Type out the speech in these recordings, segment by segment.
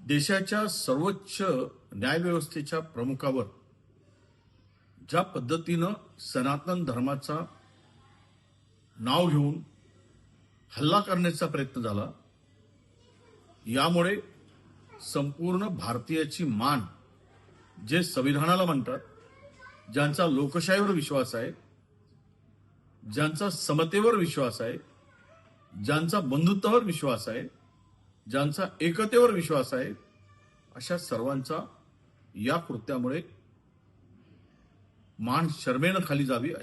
देशाच्या सर्वोच्च न्यायव्यवस्थेच्या प्रमुखावर ज्या पद्धतीनं सनातन धर्माचा नाव घेऊन हल्ला करण्याचा प्रयत्न झाला, यामुळे संपूर्ण भारतीयाची मान, जे संविधानाला म्हणतात, ज्यांचा लोकशाहीवर विश्वास आहे, ज्यांचा समतेवर विश्वास आहे, ज्यांचा बंधुत्वावर विश्वास आहे, ज्यांचा एकतेवर विश्वास आहे, अशा सर्वांचा या कृत्यामुळे मान शर्मेनं खाली जावी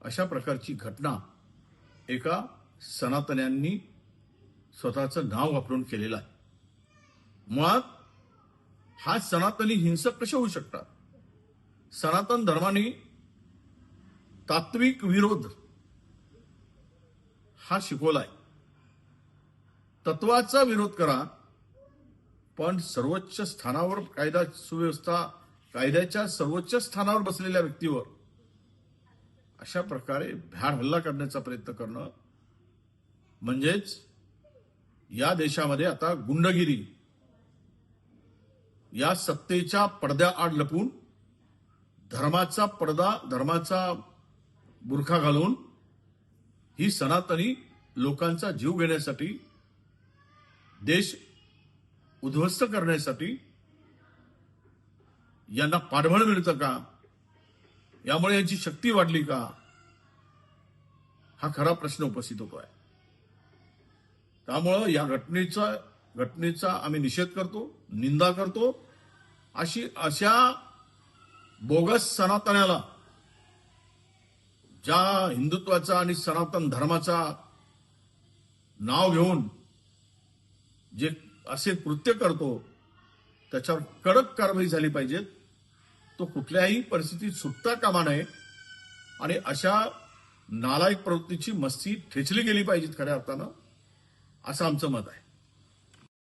अशा प्रकारची घटना एका सनातन्यांनी स्वतःचं नाव वापरून केलेलं आहे. मुळात हा सनातनी हिंसक कसे होऊ शकतात? सनातन धर्माने तात्विक विरोध हा शिकवलाय. तत्वाचा विरोध करा, पण सर्वोच्च स्थानावर कायदा सुव्यवस्था, कायद्याच्या सर्वोच्च स्थानावर बसलेल्या व्यक्तीवर अशा प्रकारे भ्याड हल्ला करण्याचा प्रयत्न करणं म्हणजेच या देशामध्ये आता गुंडगिरी, या सत्तेच्या पडद्याआड लपून धर्माचा बुरखा घालून ही सनातनी लोकांचा जीव घेण्यासाठी, देश उद्ध्वस्त करण्यासाठी यांना पाठबळ मिळतं का? यामुळे यांची शक्ती वाढली का? हा खरा प्रश्न उपस्थित होतो आहे. त्यामुळं या घटनेचा आम्ही निषेध करतो, निंदा करतो. अशा बोगस सनातन्याला, ज्या हिंदुत्वाचा आणि सनातन धर्माचा नाव घेऊन जे असे कृत्य करतो, त्याच्यावर कडक कारवाई झाली पाहिजे. तो कुठल्याही परिस्थितीत सुटता कामा नये आणि अशा नालायक प्रवृत्तीची मस्ती ठेचली गेली पाहिजे खऱ्या अर्थानं, असं आमचं मत आहे.